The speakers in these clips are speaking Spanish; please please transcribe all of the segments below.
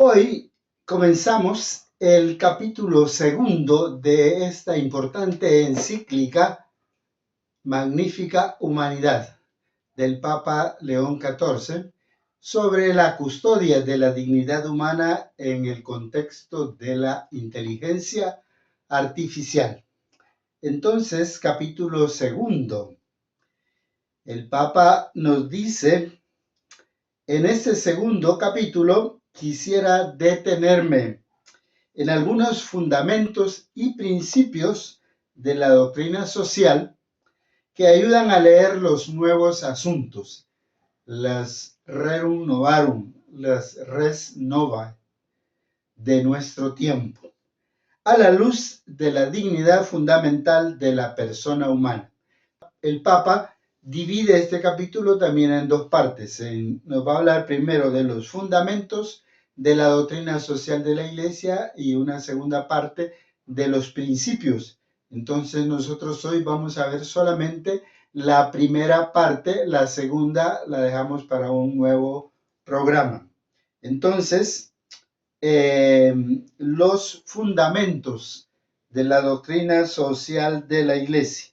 Hoy comenzamos el capítulo segundo de esta importante encíclica Magnificat Humanidad del Papa León XIV sobre la custodia de la dignidad humana en el contexto de la inteligencia artificial. Entonces, capítulo segundo. El Papa nos dice, en este segundo capítulo quisiera detenerme en algunos fundamentos y principios de la doctrina social que ayudan a leer los nuevos asuntos, las rerum novarum, las res nova de nuestro tiempo, a la luz de la dignidad fundamental de la persona humana. El Papa divide este capítulo también en dos partes. Nos va a hablar primero de los fundamentos de la doctrina social de la Iglesia y una segunda parte de los principios. Entonces nosotros hoy vamos a ver solamente la primera parte, la segunda la dejamos para un nuevo programa. Entonces, los fundamentos de la doctrina social de la Iglesia.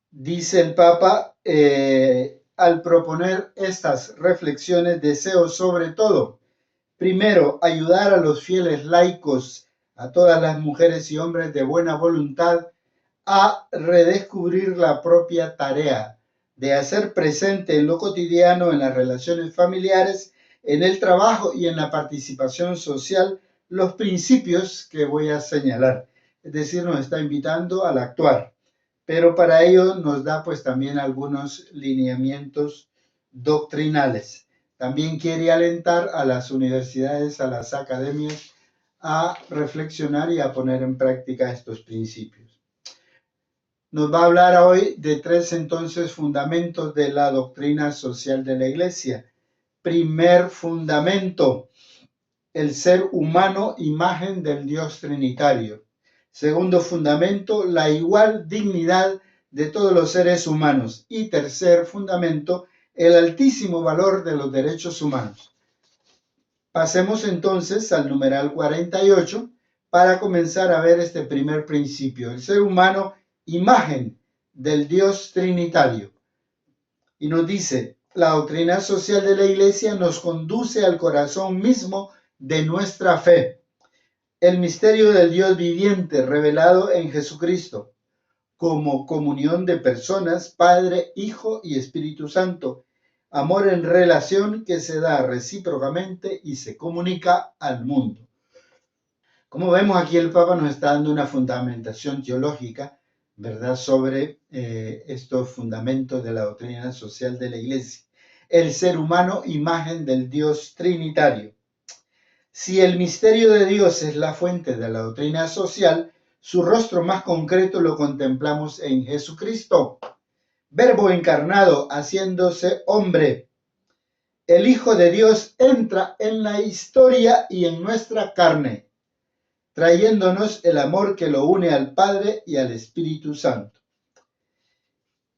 Dice el Papa, al proponer estas reflexiones, deseo sobre todo, primero, ayudar a los fieles laicos, a todas las mujeres y hombres de buena voluntad, a redescubrir la propia tarea de hacer presente en lo cotidiano, en las relaciones familiares, en el trabajo y en la participación social, los principios que voy a señalar. Es decir, nos está invitando al actuar. Pero para ello nos da pues también algunos lineamientos doctrinales. También quiere alentar a las universidades, a las academias, a reflexionar y a poner en práctica estos principios. Nos va a hablar hoy de tres entonces fundamentos de la doctrina social de la Iglesia. Primer fundamento, el ser humano, imagen del Dios Trinitario. Segundo fundamento, la igual dignidad de todos los seres humanos. Y tercer fundamento, el altísimo valor de los derechos humanos. Pasemos entonces al numeral 48 para comenzar a ver este primer principio. El ser humano, imagen del Dios Trinitario. Y nos dice, la doctrina social de la Iglesia nos conduce al corazón mismo de nuestra fe. El misterio del Dios viviente revelado en Jesucristo, como comunión de personas, Padre, Hijo y Espíritu Santo, amor en relación que se da recíprocamente y se comunica al mundo. Como vemos aquí, el Papa nos está dando una fundamentación teológica, ¿verdad?, sobre estos fundamentos de la doctrina social de la Iglesia. El ser humano, imagen del Dios Trinitario. Si el misterio de Dios es la fuente de la doctrina social, su rostro más concreto lo contemplamos en Jesucristo, Verbo encarnado haciéndose hombre. El Hijo de Dios entra en la historia y en nuestra carne, trayéndonos el amor que lo une al Padre y al Espíritu Santo.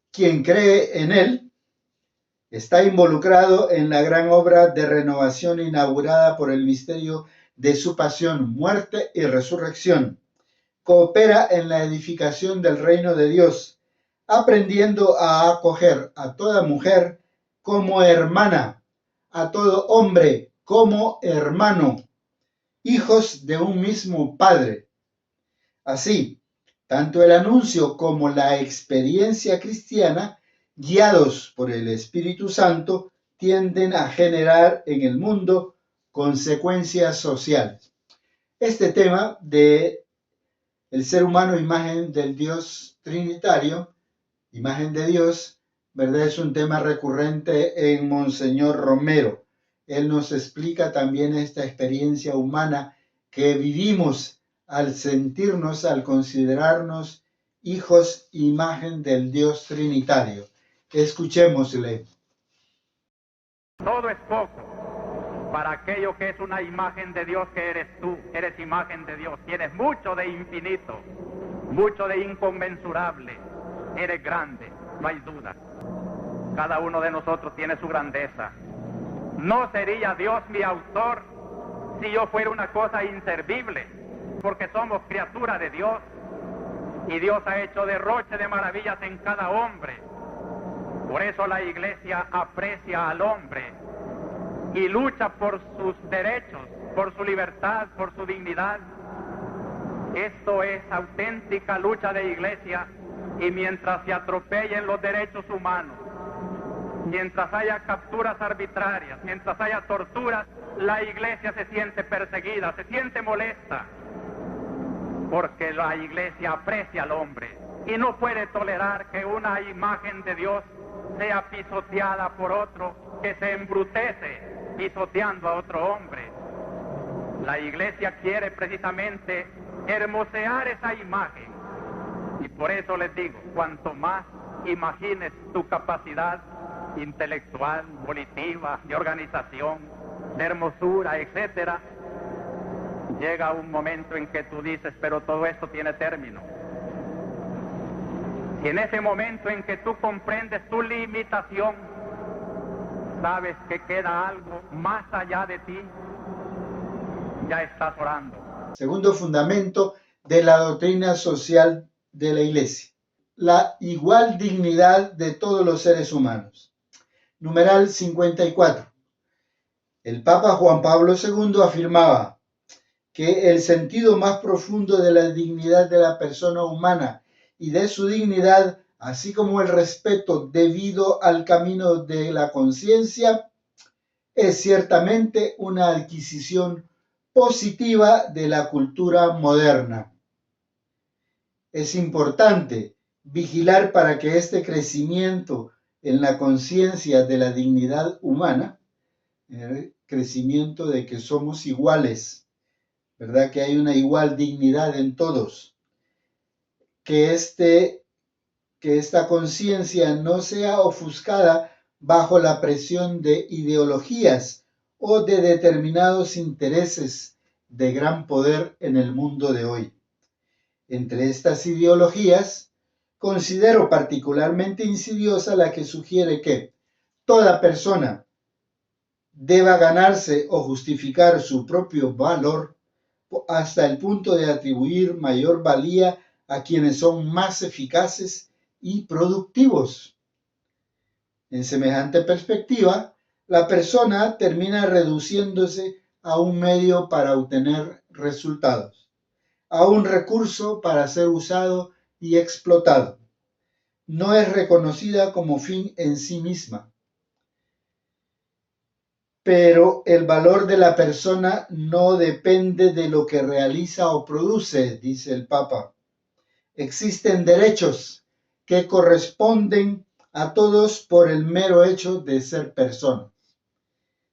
Quien cree en él está involucrado en la gran obra de renovación inaugurada por el misterio de su pasión, muerte y resurrección. Coopera en la edificación del reino de Dios, aprendiendo a acoger a toda mujer como hermana, a todo hombre como hermano, hijos de un mismo Padre. Así, tanto el anuncio como la experiencia cristiana, guiados por el Espíritu Santo, tienden a generar en el mundo consecuencias sociales. Este tema de el ser humano, imagen del Dios Trinitario, imagen de Dios, ¿verdad?, es un tema recurrente en Monseñor Romero. Él nos explica también esta experiencia humana que vivimos al sentirnos, al considerarnos hijos, imagen del Dios Trinitario. Escuchémosle. Todo es poco para aquello que es una imagen de Dios que eres tú. Eres imagen de Dios. Tienes mucho de infinito, mucho de inconmensurable. Eres grande, no hay duda. Cada uno de nosotros tiene su grandeza. No sería Dios mi autor si yo fuera una cosa inservible, porque somos criaturas de Dios y Dios ha hecho derroche de maravillas en cada hombre. Por eso la Iglesia aprecia al hombre y lucha por sus derechos, por su libertad, por su dignidad. Esto es auténtica lucha de Iglesia, y mientras se atropellen los derechos humanos, mientras haya capturas arbitrarias, mientras haya torturas, la Iglesia se siente perseguida, se siente molesta, porque la Iglesia aprecia al hombre y no puede tolerar que una imagen de Dios sea pisoteada por otro que se embrutece pisoteando a otro hombre. La Iglesia quiere precisamente hermosear esa imagen, y por eso les digo, cuanto más imagines tu capacidad intelectual, volitiva, de organización, de hermosura, etcétera, llega un momento en que tú dices, pero todo esto tiene término. Y en ese momento en que tú comprendes tu limitación, sabes que queda algo más allá de ti, ya estás orando. Segundo fundamento de la doctrina social de la Iglesia: la igual dignidad de todos los seres humanos. Numeral 54. El Papa Juan Pablo II afirmaba que el sentido más profundo de la dignidad de la persona humana y de su dignidad, así como el respeto debido al camino de la conciencia, es ciertamente una adquisición positiva de la cultura moderna. Es importante vigilar para que este crecimiento en la conciencia de la dignidad humana, el crecimiento de que somos iguales, ¿verdad? Que hay una igual dignidad en todos, que esta conciencia no sea ofuscada bajo la presión de ideologías o de determinados intereses de gran poder en el mundo de hoy. Entre estas ideologías, considero particularmente insidiosa la que sugiere que toda persona deba ganarse o justificar su propio valor hasta el punto de atribuir mayor valía a quienes son más eficaces y productivos. En semejante perspectiva, la persona termina reduciéndose a un medio para obtener resultados, a un recurso para ser usado y explotado. No es reconocida como fin en sí misma. Pero el valor de la persona no depende de lo que realiza o produce, dice el Papa. Existen derechos que corresponden a todos por el mero hecho de ser personas.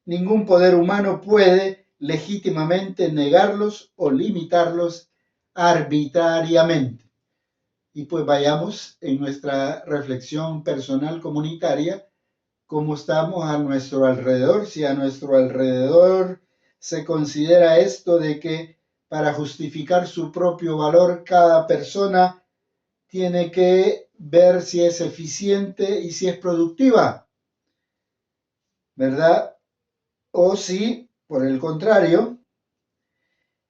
Ningún poder humano puede legítimamente negarlos o limitarlos arbitrariamente. Y pues vayamos en nuestra reflexión personal comunitaria, cómo estamos a nuestro alrededor. Si a nuestro alrededor se considera esto de que para justificar su propio valor cada persona tiene que ver si es eficiente y si es productiva, ¿verdad? O si, por el contrario,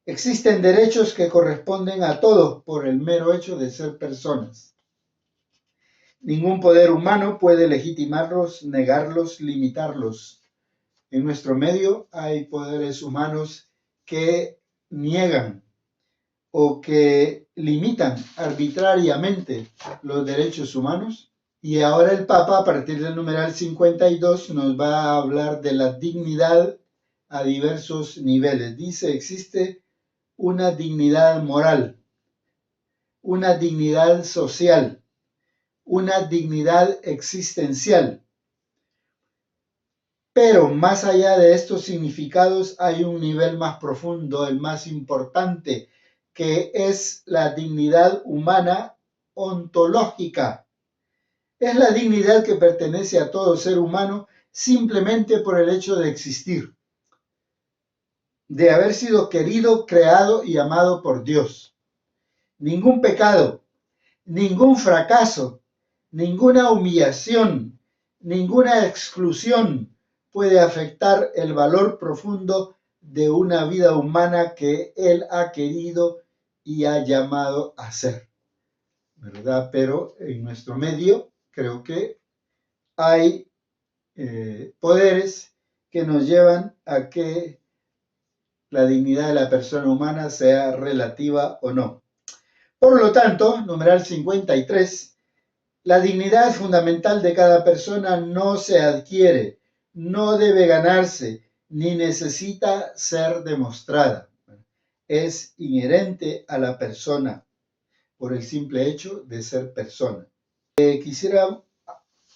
existen derechos que corresponden a todos por el mero hecho de ser personas. Ningún poder humano puede legitimarlos, negarlos, limitarlos. En nuestro medio hay poderes humanos que niegan o que limitan arbitrariamente los derechos humanos. Y ahora el Papa, a partir del numeral 52, nos va a hablar de la dignidad a diversos niveles. Dice, existe una dignidad moral, una dignidad social, una dignidad existencial. Pero más allá de estos significados hay un nivel más profundo, el más importante, que es la dignidad humana ontológica. Es la dignidad que pertenece a todo ser humano simplemente por el hecho de existir, de haber sido querido, creado y amado por Dios. Ningún pecado, ningún fracaso, ninguna humillación, ninguna exclusión puede afectar el valor profundo de una vida humana que Él ha querido y ha llamado a ser, ¿verdad? Pero en nuestro medio creo que hay poderes que nos llevan a que la dignidad de la persona humana sea relativa o no. Por lo tanto, numeral 53, la dignidad fundamental de cada persona no se adquiere, no debe ganarse, ni necesita ser demostrada. Es inherente a la persona por el simple hecho de ser persona. Quisiera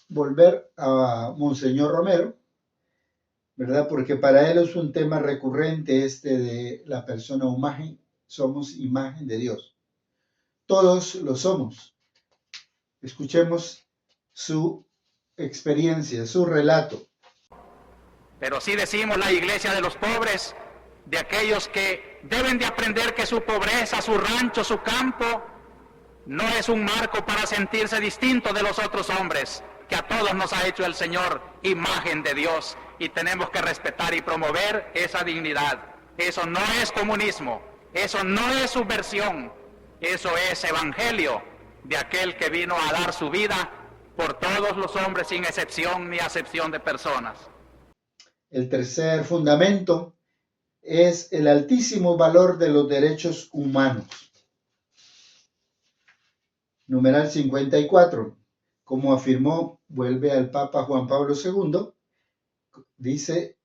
volver a Monseñor Romero, ¿verdad? Porque para él es un tema recurrente este de la persona humana. Somos imagen de Dios. Todos lo somos. Escuchemos su experiencia, su relato. Pero sí decimos la iglesia de los pobres, de aquellos que deben de aprender que su pobreza, su rancho, su campo, no es un marco para sentirse distinto de los otros hombres, que a todos nos ha hecho el Señor imagen de Dios, y tenemos que respetar y promover esa dignidad. Eso no es comunismo, eso no es subversión, eso es evangelio de aquel que vino a dar su vida por todos los hombres sin excepción ni acepción de personas. El tercer fundamento es el altísimo valor de los derechos humanos. Numeral 54, como afirmó, vuelve al Papa Juan Pablo II, dice,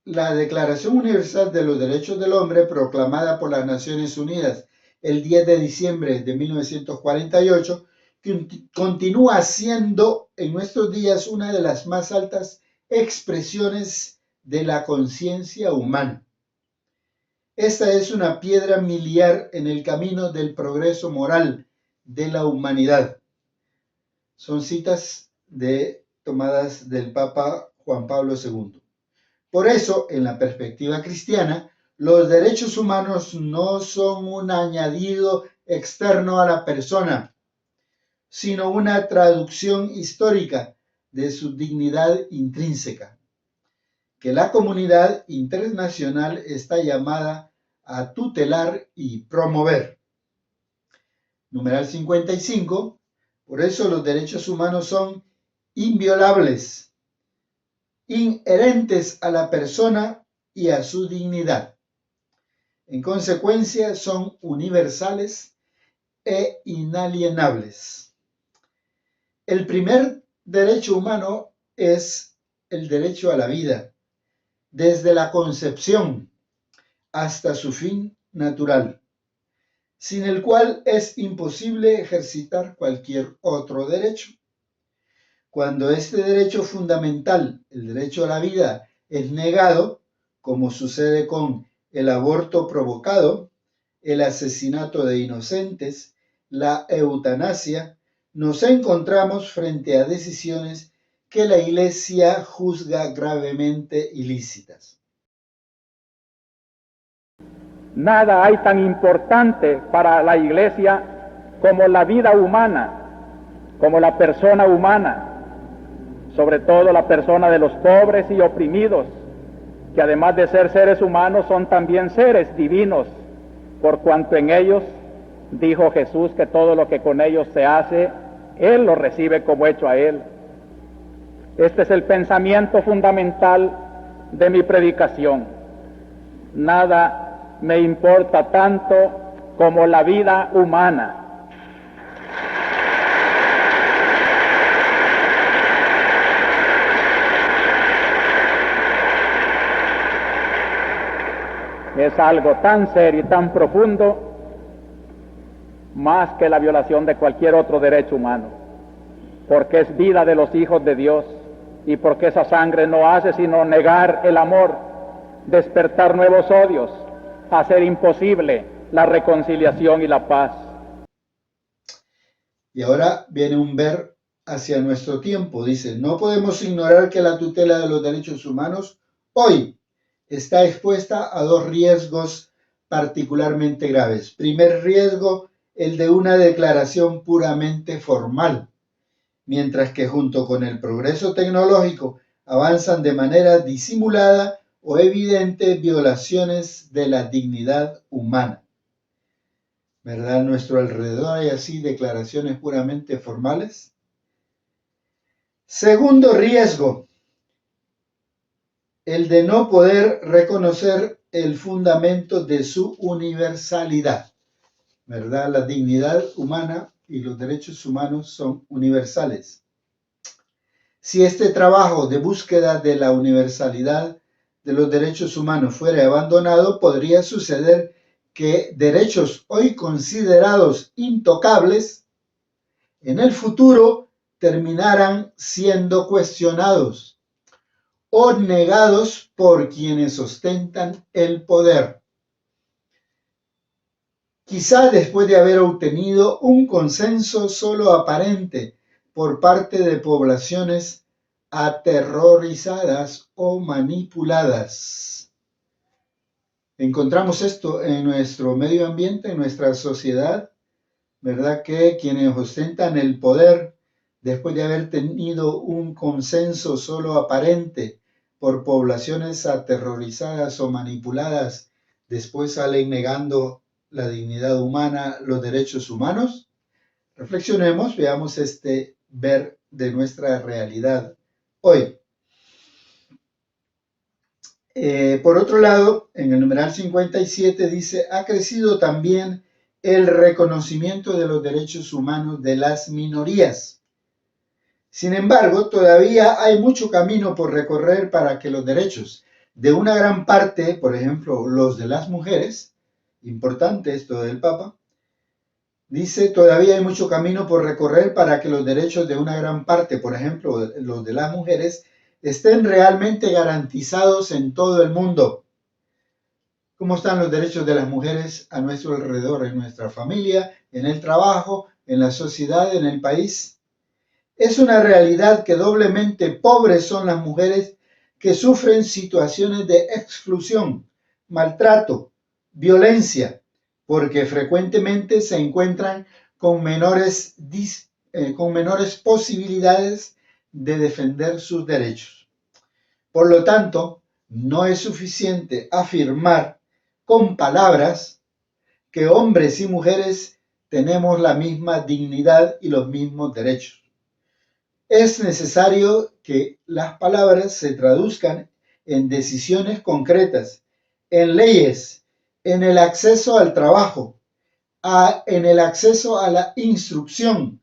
la Declaración Universal de los Derechos del Hombre, proclamada por las Naciones Unidas el 10 de diciembre de 1948, continúa siendo en nuestros días una de las más altas expresiones de la conciencia humana. Esta es una piedra miliar en el camino del progreso moral de la humanidad. Son citas tomadas del Papa Juan Pablo II. Por eso, en la perspectiva cristiana, los derechos humanos no son un añadido externo a la persona, sino una traducción histórica de su dignidad intrínseca, que la comunidad internacional está llamada a tutelar y promover. Numeral 55, por eso los derechos humanos son inviolables, inherentes a la persona y a su dignidad. En consecuencia, son universales e inalienables. El primer derecho humano es el derecho a la vida, desde la concepción hasta su fin natural, sin el cual es imposible ejercitar cualquier otro derecho. Cuando este derecho fundamental, el derecho a la vida, es negado, como sucede con el aborto provocado, el asesinato de inocentes, la eutanasia, nos encontramos frente a decisiones que la Iglesia juzga gravemente ilícitas. Nada hay tan importante para la Iglesia como la vida humana, como la persona humana, sobre todo la persona de los pobres y oprimidos, que además de ser seres humanos son también seres divinos, por cuanto en ellos dijo Jesús que todo lo que con ellos se hace, Él lo recibe como hecho a Él. Este es el pensamiento fundamental de mi predicación. Nada me importa tanto como la vida humana. Es algo tan serio y tan profundo, más que la violación de cualquier otro derecho humano, porque es vida de los hijos de Dios y porque esa sangre no hace sino negar el amor, despertar nuevos odios, hacer imposible la reconciliación y la paz. Y ahora viene un ver hacia nuestro tiempo. Dice, no podemos ignorar que la tutela de los derechos humanos hoy está expuesta a dos riesgos particularmente graves. Primer riesgo, el de una declaración puramente formal, mientras que junto con el progreso tecnológico avanzan de manera disimulada o evidente violaciones de la dignidad humana. ¿Verdad? A nuestro alrededor hay así declaraciones puramente formales. Segundo riesgo, el de no poder reconocer el fundamento de su universalidad. ¿Verdad? La dignidad humana y los derechos humanos son universales. Si este trabajo de búsqueda de la universalidad de los derechos humanos fuera abandonado, podría suceder que derechos hoy considerados intocables, en el futuro terminaran siendo cuestionados o negados por quienes ostentan el poder. Quizá después de haber obtenido un consenso solo aparente por parte de poblaciones aterrorizadas o manipuladas. Encontramos esto en nuestro medio ambiente, en nuestra sociedad, ¿verdad? Que quienes ostentan el poder, después de haber tenido un consenso solo aparente por poblaciones aterrorizadas o manipuladas, después salen negando la dignidad humana, los derechos humanos. Reflexionemos, veamos este ver de nuestra realidad hoy. Por otro lado, en el numeral 57 dice, ha crecido también el reconocimiento de los derechos humanos de las minorías. Sin embargo, todavía hay mucho camino por recorrer para que los derechos de una gran parte, por ejemplo, los de las mujeres, importante esto del Papa, dice, todavía hay mucho camino por recorrer para que los derechos de una gran parte, por ejemplo, los de las mujeres, estén realmente garantizados en todo el mundo. ¿Cómo están los derechos de las mujeres a nuestro alrededor, en nuestra familia, en el trabajo, en la sociedad, en el país? Es una realidad que doblemente pobres son las mujeres que sufren situaciones de exclusión, maltrato, violencia, porque frecuentemente se encuentran con menores posibilidades de defender sus derechos. Por lo tanto, no es suficiente afirmar con palabras que hombres y mujeres tenemos la misma dignidad y los mismos derechos. Es necesario que las palabras se traduzcan en decisiones concretas, en leyes, en el acceso al trabajo, en el acceso a la instrucción,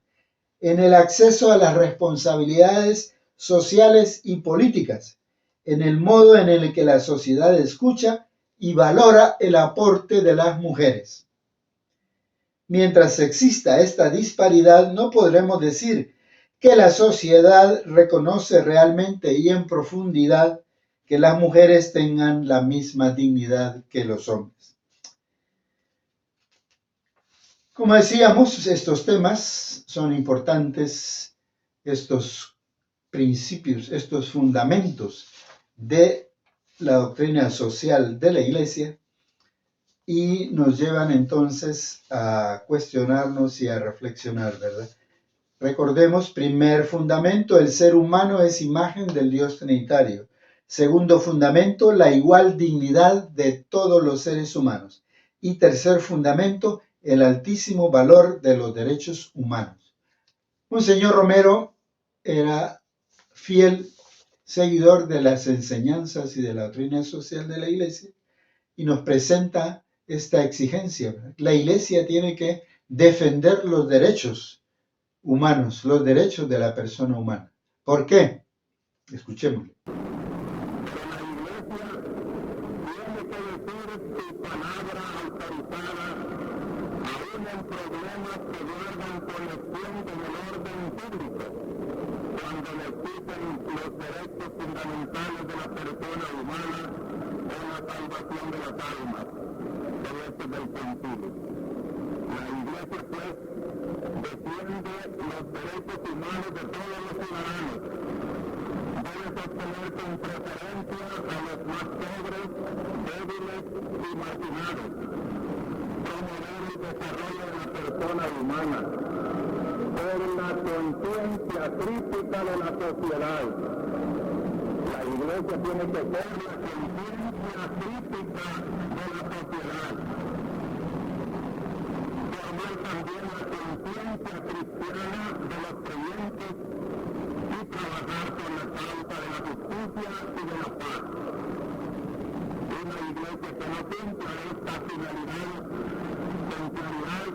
en el acceso a las responsabilidades sociales y políticas, en el modo en el que la sociedad escucha y valora el aporte de las mujeres. Mientras exista esta disparidad, no podremos decir que la sociedad reconoce realmente y en profundidad que las mujeres tengan la misma dignidad que los hombres. Como decíamos, estos temas son importantes, estos principios, estos fundamentos de la doctrina social de la Iglesia, y nos llevan entonces a cuestionarnos y a reflexionar, ¿verdad? Recordemos, primer fundamento, el ser humano es imagen del Dios Trinitario. Segundo fundamento, la igual dignidad de todos los seres humanos. Y tercer fundamento, el altísimo valor de los derechos humanos. Monseñor Romero era fiel seguidor de las enseñanzas y de la doctrina social de la Iglesia y nos presenta esta exigencia. La Iglesia tiene que defender los derechos humanos, los derechos de la persona humana. ¿Por qué? Escuchémoslo. Por la conciencia crítica de la sociedad, iglesia tiene que ser la conciencia crítica de la sociedad. Formar también la conciencia cristiana de los creyentes y trabajar con la causa de la justicia y de la paz. Una iglesia que no cumpla esta finalidad con claridad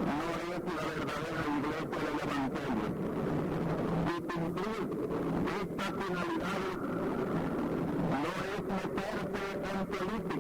no es la verdadera iglesia del Evangelio. Y cumplir esta finalidad no es meterse en política